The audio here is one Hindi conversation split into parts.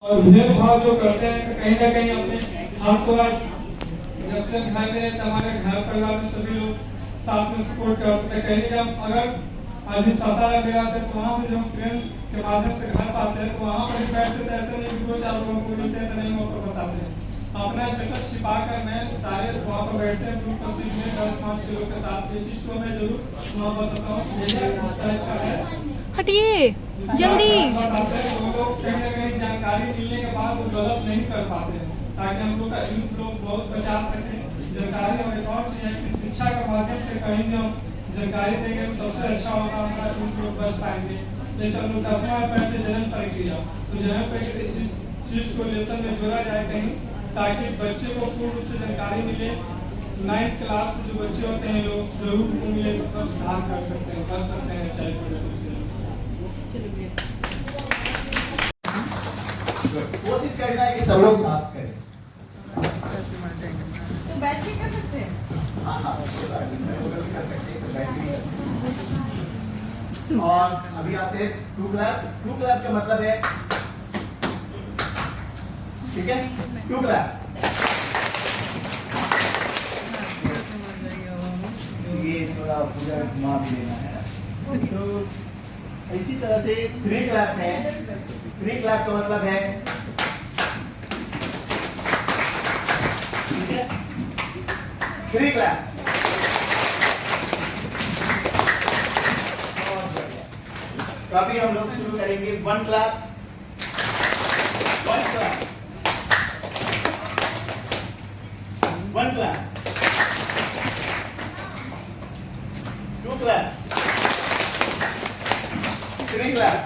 और भेदभाव जो करते हैं तो कहीं ना कहीं अपने हम तो आज जब से घर में रहते हमारे घर परिवार में सभी लोग साथ में सपोर्ट करते हैं। कहीं ना अगर अभी सासाराम में आते तो वहाँ से जब ट्रेन के माध्यम से घर पाते हैं तो वहाँ पर भी बैठते थे, ऐसे नहीं दो चार लोगों को मिलते हैं तो नहीं मौका बताते हैं। अपना स्टेटस छिपा कर मैं सारे वहाँ पर बैठते हैं ग्रुप पर सीट में 10-5 किलो के साथ। ये चीज़ को मैं जरूर वहाँ बताता हूँ, ये इस टाइप का है। हटिए जल्दी। लोग कहीं ना कहीं जानकारी मिलने के बाद वो गलत नहीं कर पाते हैं, ताकि हम लोग का यूथ लोग बहुत बचा सके। जानकारी और एक और चीज है कि शिक्षा के माध्यम से कहीं भी हम जानकारी देंगे तो सबसे अच्छा होगा, हमारा यूथ लोग बच पाएंगे। जैसे हम लोग 10वीं में पढ़ते जनरल प्रक्रिया, तो जनरल प्रक्रिया इस चीज को लेसन में जोड़ा जाए कहीं, ताकि बच्चे को पूर्ण रूप से जानकारी मिले। 9th क्लास के जो बच्चे होते हैं लोग जरूर उनमें सुधार कर सकते हैं, कर सकते हैं चाहे कोशिश करना है कि सब लोग साथ करें। बैठ के कर सकते हैं। हाँ कर सकते हैं, तो बैठ के कर सकते हैं। और अभी आते हैं टू क्लैप। टू क्लैप का मतलब है, ठीक है, टू क्लैप। ये थोड़ा पूरा घुमा भी लेना है। तो इसी तरह से थ्री क्लैप है। थ्री क्लैप का मतलब है, ठीक है, थ्री क्लैप। तो अभी हम लोग शुरू करेंगे one clap, one clap, one clap, two clap, three clap.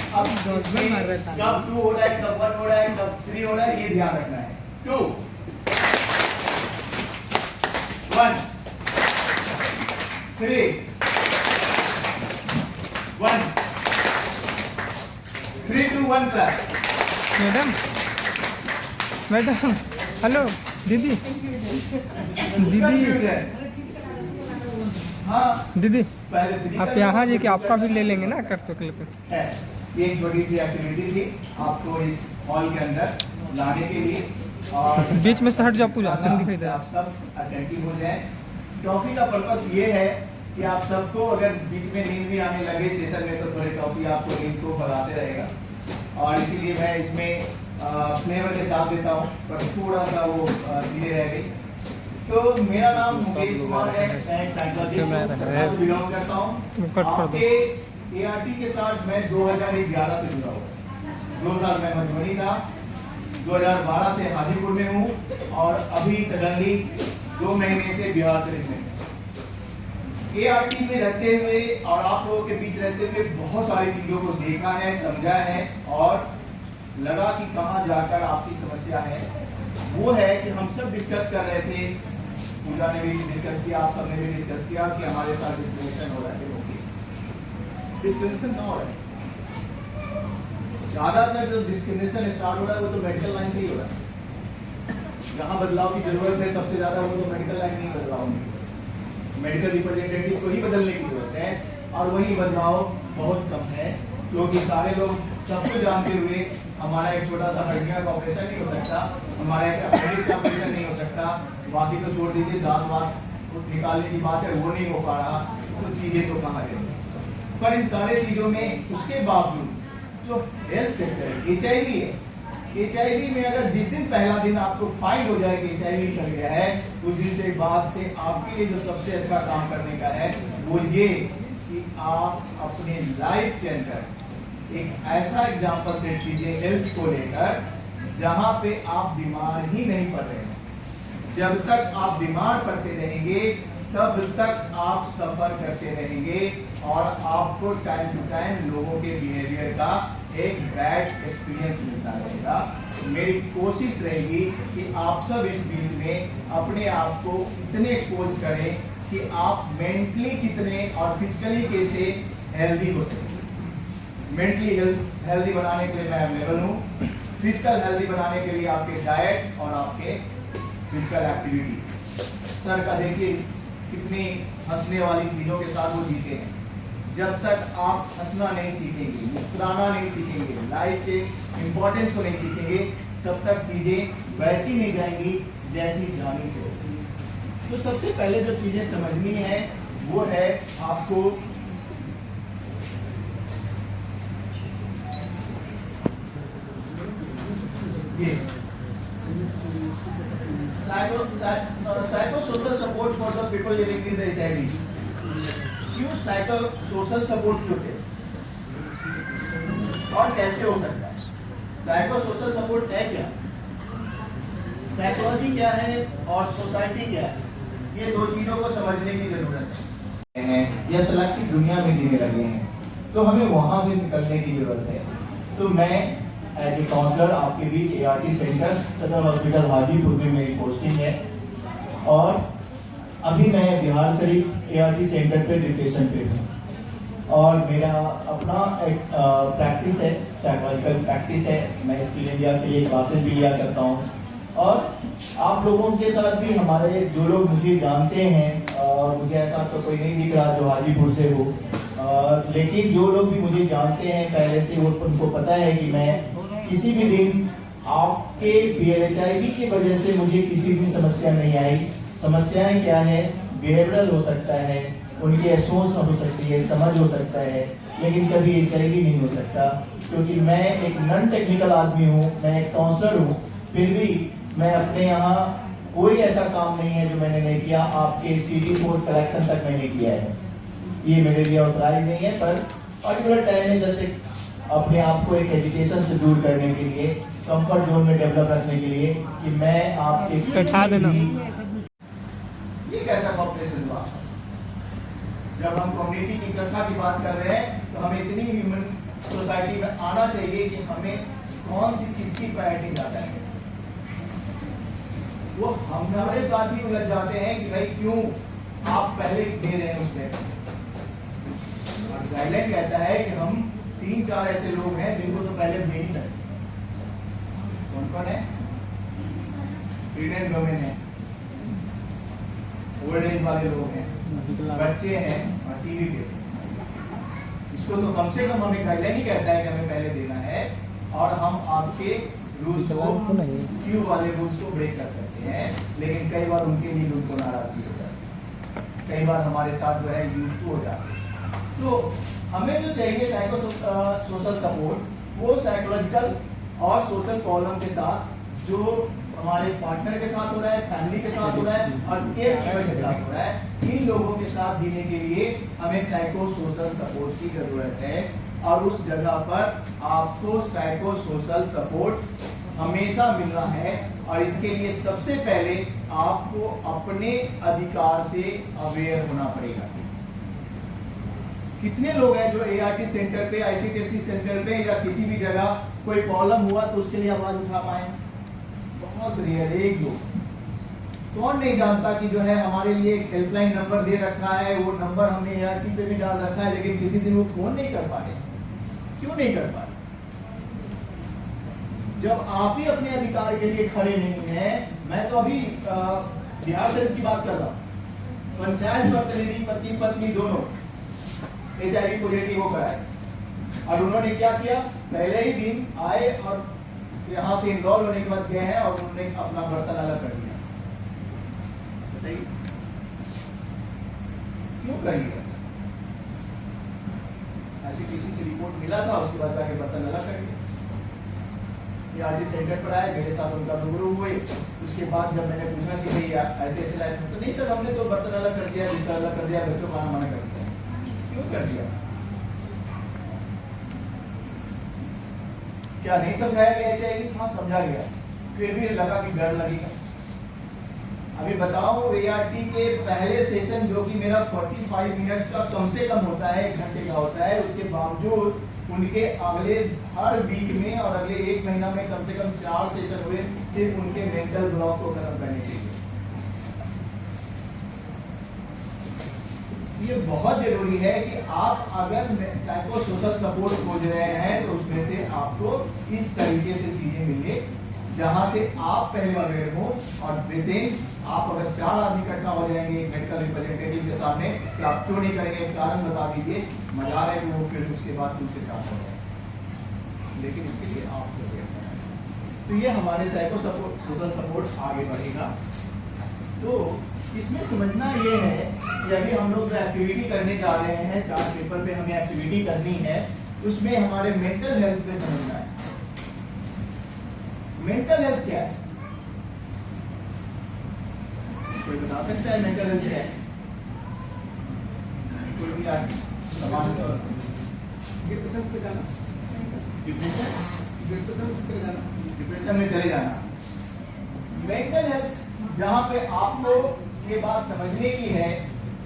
अब कब टू हो रहा है, कब वन हो रहा है, कब थ्री हो रहा है, ये ध्यान रखना है। Two, one, three, one, 3 2 1 clap. Madam madam hello दीदी दीदी कंफ्यूज है। हाँ, दीदी पहले दीदी आप यहाँ जी कि आपका भी ले लेंगे ना करते क्लिप है। ये एक बड़ी सी एक्टिविटी थी आपको इस हॉल के अंदर लाने के लिए, और बीच में से हट जाओ पूजा नहीं दिखाई दे आप सब अटेंटिव हो जाएं। टॉफी का पर्पस ये है कि आप सबको अगर बीच में नींद भी आने लगे सेशन में तो थोड़ी टॉफी आपको नींद को भगाते रहेगा, और इसीलिए मैं इसमें फ्लेवर के साथ देता हूँ, पर थोड़ा सा वो धीरे रह गई। तो मेरा नाम मुकेश कुमार है, मैं एक साइकोलॉजिस्ट बिलोंग करता हूँ। आपके ART के साथ मैं 2011 से जुड़ा हुआ। 2 साल मैं मधुबनी था, 2012 से हाजीपुर में हूँ, और अभी सडनली 2 महीने से बिहार से रहने। ART में रहते हुए और आप लोगों के बीच रहते हुए बहुत सारी चीजों को देखा है, समझा है, और लगा कि कहाँ जाकर आपकी समस्या है। वो है कि हम सब डिस्कस कर रहे थे, पूजा ने भी डिस्कस किया, आप सबने भी डिस्कस किया कि हमारे साथ डिस्क्रिमिनेशन हो रहा है। डिस्क्रिमिनेशन कहाँ हो रहा है? ज्यादातर जो डिस्क्रिमिनेशन स्टार्ट हो रहा है वो तो मेडिकल लाइन से ही हो रहा है। जहाँ बदलाव की जरूरत है सबसे ज्यादा, वो तो मेडिकल लाइन में बदलाव नहीं, मेडिकल रिप्रेजेंटेटिव को ही बदलने की जरूरत है, और वही बदलाव बहुत कम है, क्योंकि सारे लोग सबको जानते हुए हमारा एक छोटा सा हड्डियां का ऑपरेशन नहीं हो सकता, हमारा एक अपेंडिक्स का ऑपरेशन नहीं हो सकता, बाकी तो छोड़ दीजिए, दांत वात निकालने की बात है वो नहीं हो पा रहा, तो चीजें तो कहाँ है। पर इन सारे चीजों में उसके बावजूद जो हेल्थ सेक्टर है, HIV है, HIV में अगर जिस दिन पहला दिन आपको फाइंड हो जाए कि HIV निकल गया है, उस दिन से बाद से आपके लिए जो सबसे अच्छा काम करने का है वो ये कि आप अपने लाइफ के अंदर एक ऐसा एग्जाम्पल सेट कीजिए हेल्थ को लेकर, जहां पे आप बीमार ही नहीं पड़ रहे हैं। जब तक आप बीमार पड़ते रहेंगे तब तक आप सफर करते रहेंगे, और आपको टाइम टू टाइम लोगों के बिहेवियर का एक बैड एक्सपीरियंस मिलता रहेगा। मेरी कोशिश रहेगी कि आप सब इस बीच में अपने आप को इतने एक्सपोज करें कि आप मेंटली कितने और फिजिकली कैसे हेल्दी हो सकें। मेंटली हेल्दी बनाने के लिए मैं अवेलेबल हूँ, फिजिकल हेल्दी बनाने के लिए आपके डाइट और आपके फिजिकल एक्टिविटी। सर का देखिए कितनी हंसने वाली चीजों के साथ वो जीते हैं। जब तक आप हंसना नहीं सीखेंगे, मुस्कुराना नहीं सीखेंगे, लाइफ के इम्पोर्टेंस को नहीं सीखेंगे, तब तक चीजें वैसी नहीं जाएंगी जैसी जानी चाहिए। तो सबसे पहले जो चीजें समझनी है वो है आपको ये psychosocial support for the people living with HIV। क्यों साइकोसोशल सपोर्ट क्यों थे और कैसे हो सकता है? साइकोसोशल सपोर्ट है क्या, साइकोलॉजी क्या है और सोसाइटी क्या है, ये दो चीजों को समझने की जरूरत है। या सलाह की दुनिया में जीने लगे हैं तो हमें वहां से निकलने की जरूरत है। तो मैं एज ए काउंसलर आपके बीच ART सेंटर सदर हॉस्पिटल हाजीपुर में मेरी पोस्टिंग है और अभी मैं बिहार शरीफ ART सेंटर पे डिप्रेशन पे हूँ और मेरा अपना एक प्रैक्टिस है, साइकोलॉजिकल प्रैक्टिस है। मैं स्किल इंडिया के लिए क्लासेस भी लिया करता हूँ और आप लोगों के साथ भी हमारे जो लोग मुझे जानते हैं, मुझे ऐसा तो कोई नहीं दिख रहा जो हाजीपुर से हो, लेकिन जो लोग भी मुझे जानते हैं पहले से वो उनको पता है कि मैं किसी भी दिन आपके HIV की वजह से मुझे किसी दिन समस्या नहीं आई। समस्याएं क्या है, बिहेवियरल हो सकता है, उनकी सोच हो सकती है, समझ हो सकता है, लेकिन कभी HIV नहीं हो सकता क्योंकि मैं एक नॉन टेक्निकल आदमी हूँ, मैं एक काउंसलर हूँ। फिर भी मैं अपने यहाँ कोई ऐसा काम नहीं है जो मैंने नहीं किया। आपके CD4 कलेक्शन तक मैंने किया है, ये मेरे लिए ऑथराइज नहीं है, पर पर्टिकुलर टाइम में जैसे अपने आप को एक एजुकेशन से दूर करने के लिए, कंफर्ट जोन में डेवलप रखने के लिए कि मैं आपके बैठा देना। ये कैसा कॉपरेशन हुआ? जब हम कम्युनिटी की इकट्ठा की बात कर रहे हैं तो हमें इतनी ह्यूमन सोसाइटी में आना चाहिए कि हमें कौन सी किसकी प्रायोरिटी ज्यादा है। वो हमारे साथ ही उलझ जाते हैं कि भाई क्यों आप पहले दे रहे हैं उसमें। और गाइडलाइन कहता है कि हम 3-4 ऐसे लोग हैं जिनको तो पहले दे ही सकते। कौन कौन है? प्रेग्नेंट वुमेन है, ओल्ड एज वाले लोग हैं, बच्चे हैं और टीवी पेशेंट। इसको तो कम से कम हमें गाइडलाइन ही कहता है कि हमें पहले देना है और हम आपके रूल्स को, क्यू वाले रूल्स को ब्रेक कर सकते हैं, लेकिन कई बार उनके लिए उनको नाराजगी हो जाती है, कई बार हमारे साथ जो है यूज हो जाती है। तो हमें जो चाहिए साइकोसोशल सपोर्ट वो साइकोलॉजिकल और सोशल प्रॉब्लम के साथ जो हमारे पार्टनर के साथ हो रहा है, फैमिली के साथ हो रहा है और केयर गिवर के साथ हो रहा है, इन लोगों के साथ जीने के लिए हमें साइकोसोशल सपोर्ट की जरूरत है। और उस जगह पर आपको साइकोसोशल सपोर्ट हमेशा मिल रहा है और इसके लिए सबसे पहले आपको अपने अधिकार से अवेयर होना पड़ेगा। कितने लोग हैं जो ART सेंटर पे, ICTC सेंटर पे या किसी भी जगह कोई प्रॉब्लम हुआ तो उसके लिए आवाज उठा पाए? बहुत रेयर, एक दो। कौन नहीं जानता कि जो है हमारे लिए एक हेल्पलाइन नंबर दे रखा है, वो नंबर हमने ART पे भी डाल रखा है, लेकिन किसी दिन वो फोन नहीं कर पा रहे। क्यों नहीं कर पा रहे? जब आप ही अपने अधिकार के लिए खड़े नहीं हैं। मैं तो अभी बिहार शरीफ की बात कर रहा हूँ, पंचायत प्रतिनिधि पति पत्नी दोनों HIV पॉजिटिव होकर आए और उन्होंने क्या किया, पहले ही दिन आए और यहाँ से इनरोल होने के बाद गए हैं और उन्होंने अपना बर्तन अलग कर दिया। बताइए क्यों करिएगा? ICTC से रिपोर्ट मिला था, उसके बाद जाके बर्तन अलग कर दिया। ART सेंटर पर आए, मेरे साथ उनका रूबरू हुए। उसके बाद जब मैंने पूछा कि भाई ऐसे ऐसे लाइफ में, तो नहीं सर हमने तो बर्तन अलग कर दिया, बिस्तर अलग कर दिया, बच्चों खाना मना कर दिया। क्यों कर दिया? क्या नहीं समझाया गया चाहिए? हाँ समझा गया, फिर भी लगा कि डर लगेगा। अभी बताओ ART के पहले सेशन जो कि मेरा 45 मिनट्स का कम से कम होता है, 1 घंटे का होता है, उसके बावजूद उनके अगले हर वीक में और अगले 1 महीना में कम से कम 4 सेशन हुए सिर्फ उनके मेंटल ब्लॉक को खत्म करने के लिए। ये बहुत जरूरी है कि आप अगर साइकोसोशल सपोर्ट खोज रहे हैं तो उसमें से आपको इस तरीके से चीजें मिलने जहां से आप पहले अवेयर हो और विद इन आप अगर 4 आदमी इकट्ठा हो जाएंगे मेडिकल रिप्रेजेंटेटिव के सामने तो आप क्यों नहीं करेंगे, कारण बता दीजिए। मजा है कि वो फिर उसके बाद दूसरे काम हो जाए, लेकिन इसके लिए आपको अवेयर करना है। तो ये हमारे साइको सपोर्ट सोशल सपोर्ट आगे बढ़ेगा। तो इसमें समझना ये है कि अभी हम लोग जो एक्टिविटी करने जा रहे हैं, चार्ट पेपर पे हमें एक्टिविटी करनी है, उसमें हमारे मेंटल हेल्थ पे समझना है। मेंटल हेल्थ क्या है? कोई बता सकता है मेंटल हेल्थ क्या है? कोई भी आगे समान डिप्रेशन से जाना, डिप्रेशन में चले जाना। मेंटल हेल्थ जहां पे आपको ये बात समझने की है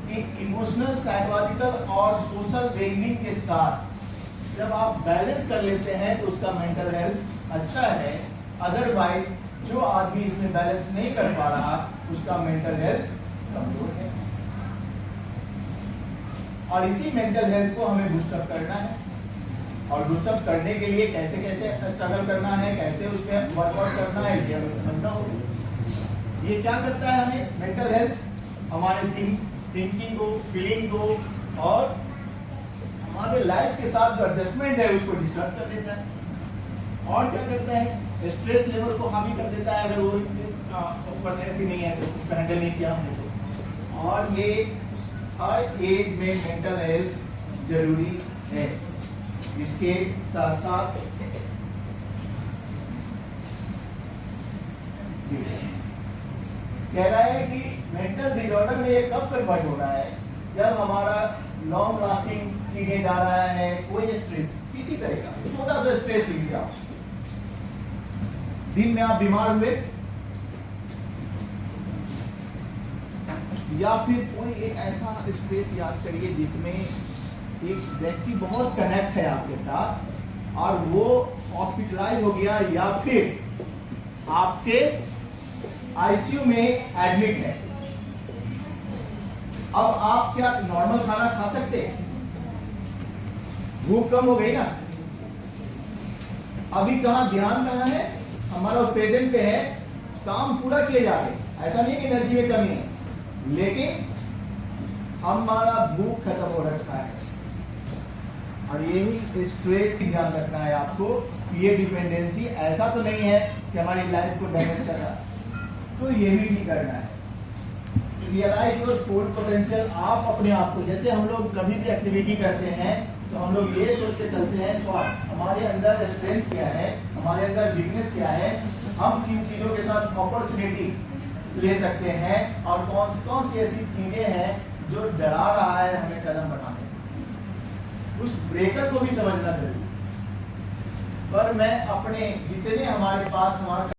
कि इमोशनल, साइकोलॉजिकल और सोशल वेलबींग के साथ जब आप बैलेंस कर लेते हैं तो उसका मेंटल हेल्थ अच्छा है। अदरवाइज जो आदमी इसमें बैलेंस नहीं कर पा रहा उसका मेंटल हेल्थ कमजोर है। और इसी मेंटल हेल्थ को हमें बूस्टअप करना है, और बूस्टअप करने के लिए कैसे कैसे स्ट्रगल करना है, कैसे उसमें वर्कआउट करना है, ये हमें समझना होगा। ये क्या करता है हमें मेंटल हेल्थ? हमारे थिंकिंग को, फीलिंग को और हमारे लाइफ के साथ जो एडजस्टमेंट है उसको डिस्टर्ब कर देता है। और क्या करता है? स्ट्रेस लेवल को हावी कर देता है, अगर वो परफेक्टली नहीं है तो उसको हैंडल नहीं किया हमने तो। और ये हर एज में मेंटल हेल्थ जरूरी है। इसके साथ साथ कह रहा है कि मेंटल डिसऑर्डर में ये कब कन्वर्ट हो रहा है? जब हमारा लॉन्ग लास्टिंग चीजें जा रहा है, कोई स्ट्रेस किसी तरह का छोटा सा स्ट्रेस लीजिए आप, दिन में आप बीमार हुए या फिर कोई एक ऐसा स्ट्रेस याद करिए जिसमें एक व्यक्ति बहुत कनेक्ट है आपके साथ और वो हॉस्पिटलाइज हो गया या फिर आपके आईसीयू में एडमिट है। अब आप क्या नॉर्मल खाना खा सकते हैं? भूख कम हो गई ना। अभी कहां ध्यान कहां है हमारा उस पेशेंट पे है, काम पूरा किए जा रहे हैं। ऐसा नहीं कि एनर्जी में कमी है, लेकिन हमारा भूख खत्म हो रखा है। और यही स्ट्रेस ध्यान रखना है आपको कि ये डिपेंडेंसी ऐसा तो नहीं है कि हमारी लाइफ को डैमेज कर रहा है, तो ये भी नहीं करना है। Realise your full potential. आप अपने आप को, जैसे हम लोग कभी भी एक्टिविटी करते हैं तो हम लोग ये सोच के चलते हैं हमारे अंदर स्ट्रेंथ क्या है, हमारे अंदर वीकनेस क्या है, हम किन चीजों के साथ अपॉर्चुनिटी ले सकते हैं और कौन सी ऐसी चीजें हैं जो डरा रहा है हमें कदम बढ़ाने से। उस ब्रेकर को भी समझना जरूरी। पर मैं अपने जितने हमारे पास हमारा